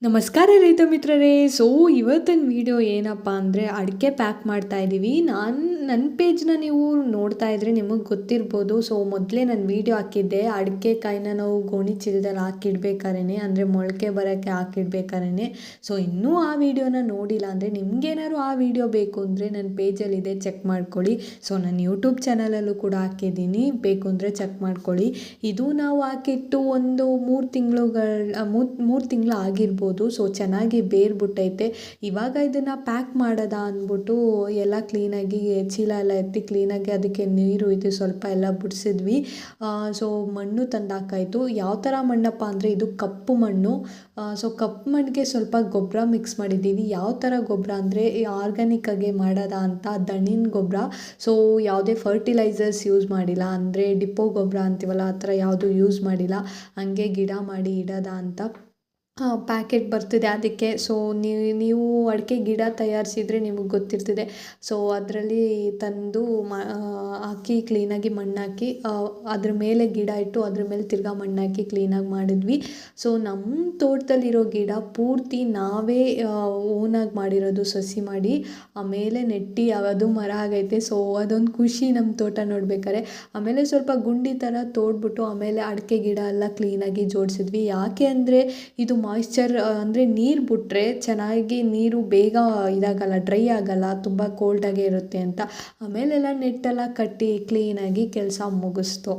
ನಮಸ್ಕಾರ ರೈತ ಮಿತ್ರರೇ. ಇವತ್ತಿನ ವಿಡಿಯೋ ಏನಪ್ಪ ಅಂದರೆ ಅಡಿಕೆ ಪ್ಯಾಕ್ ಮಾಡ್ತಾ ಇದ್ದೀವಿ. ನನ್ನ ಪೇಜ್ನ ನೀವು ನೋಡ್ತಾ ಇದ್ರೆ ನಿಮಗೆ ಗೊತ್ತಿರ್ಬೋದು. ಮೊದಲೇ ನಾನು ವಿಡಿಯೋ ಹಾಕಿದ್ದೆ, ಅಡಿಕೆ ಕಾಯಿನ ನಾವು ಗೋಣಿ ಚೀಲದಲ್ಲಿ ಹಾಕಿಡ್ಬೇಕಾದ್ರೆ ಅಂದರೆ ಮೊಳಕೆ ಬರೋಕ್ಕೆ ಹಾಕಿಡ್ಬೇಕಾದ್ರೆ. ಇನ್ನೂ ಆ ವಿಡಿಯೋನ ನೋಡಿಲ್ಲ ಅಂದರೆ ನಿಮಗೇನಾದ್ರು ಆ ವಿಡಿಯೋ ಬೇಕು ಅಂದರೆ ನನ್ನ ಪೇಜಲ್ಲಿದೆ, ಚೆಕ್ ಮಾಡ್ಕೊಳ್ಳಿ. ನನ್ನ ಯೂಟ್ಯೂಬ್ ಚಾನಲಲ್ಲೂ ಕೂಡ ಹಾಕಿದ್ದೀನಿ, ಬೇಕು ಅಂದರೆ ಚೆಕ್ ಮಾಡ್ಕೊಳ್ಳಿ. ಇದು ನಾವು ಹಾಕಿಟ್ಟು ಒಂದು 3 ತಿಂಗಳು ಆಗಿರ್ಬೋದು. ಚೆನ್ನಾಗಿ ಬೇರ್ಬಿಟ್ಟೈತೆ. ಇವಾಗ ಇದನ್ನು ಪ್ಯಾಕ್ ಮಾಡೋದಾ ಅಂದ್ಬಿಟ್ಟು ಎಲ್ಲ ಕ್ಲೀನಾಗಿ ಚೀಲ ಎಲ್ಲ ಎತ್ತಿ ಕ್ಲೀನಾಗಿ ಅದಕ್ಕೆ ನೀರು ಇದು ಸ್ವಲ್ಪ ಎಲ್ಲ ಬಿಡಿಸಿದ್ವಿ. ಮಣ್ಣು ತಂದಾಕಾಯಿತು. ಯಾವ ಥರ ಮಣ್ಣಪ್ಪ ಅಂದರೆ ಇದು ಕಪ್ಪು ಮಣ್ಣು. ಕಪ್ಪು ಮಣ್ಣಿಗೆ ಸ್ವಲ್ಪ ಗೊಬ್ಬರ ಮಿಕ್ಸ್ ಮಾಡಿದ್ದೀವಿ. ಯಾವ ಥರ ಗೊಬ್ಬರ ಅಂದರೆ ಆರ್ಗ್ಯಾನಿಕ್ಕಾಗಿ ಮಾಡೋದಾ ಅಂತ ದಣ್ಣಿನ ಗೊಬ್ಬರ. ಯಾವುದೇ ಫರ್ಟಿಲೈಸರ್ಸ್ ಯೂಸ್ ಮಾಡಿಲ್ಲ, ಅಂದರೆ ಡಿಪೋ ಗೊಬ್ಬರ ಅಂತೀವಲ್ಲ ಆ ಥರ ಯಾವುದು ಯೂಸ್ ಮಾಡಿಲ್ಲ. ಹಂಗೆ ಗಿಡ ಮಾಡಿ ಇಡೋದಾ ಅಂತ ಪ್ಯಾಕೆಟ್ ಬರ್ತಿದೆ ಅದಕ್ಕೆ. ನೀವು ಅಡಿಕೆ ಗಿಡ ತಯಾರಿಸಿದರೆ ನಿಮಗೆ ಗೊತ್ತಿರ್ತದೆ. ಅದರಲ್ಲಿ ತಂದು ಹಾಕಿ ಕ್ಲೀನಾಗಿ ಮಣ್ಣಾಕಿ ಅದ್ರ ಮೇಲೆ ಗಿಡ ಇಟ್ಟು ಅದ್ರ ಮೇಲೆ ತಿರ್ಗಾ ಮಣ್ಣಾಕಿ ಕ್ಲೀನಾಗಿ ಮಾಡಿದ್ವಿ. ನಮ್ಮ ತೋಟದಲ್ಲಿರೋ ಗಿಡ ಪೂರ್ತಿ ನಾವೇ ಓನಾಗಿ ಮಾಡಿರೋದು, ಸಸಿ ಮಾಡಿ ಆಮೇಲೆ ನೆಟ್ಟು ಅದು ಮರ ಆಗೈತೆ. ಅದೊಂದು ಖುಷಿ ನಮ್ಮ ತೋಟ ನೋಡ್ಬೇಕಾದ್ರೆ. ಆಮೇಲೆ ಸ್ವಲ್ಪ ಗುಂಡಿ ಥರ ತೋಡ್ಬಿಟ್ಟು ಆಮೇಲೆ ಅಡಿಕೆ ಗಿಡ ಎಲ್ಲ ಕ್ಲೀನಾಗಿ ಜೋಡಿಸಿದ್ವಿ. ಯಾಕೆ ಅಂದರೆ ಇದು ಮಾಯಿಶ್ಚರ್ ಅಂದರೆ ನೀರು ಬಿಟ್ಟರೆ ಚೆನ್ನಾಗಿ ನೀರು ಬೇಗ ಇದಾಗಲ್ಲ, ಡ್ರೈ ಆಗಲ್ಲ, ತುಂಬ ಕೋಲ್ಡಾಗೇ ಇರುತ್ತೆ ಅಂತ. ಆಮೇಲೆಲ್ಲ ನೆಟ್ಟೆಲ್ಲ ಕಟ್ಟಿ ಕ್ಲೀನಾಗಿ ಕೆಲಸ ಮುಗಿಸ್ತು.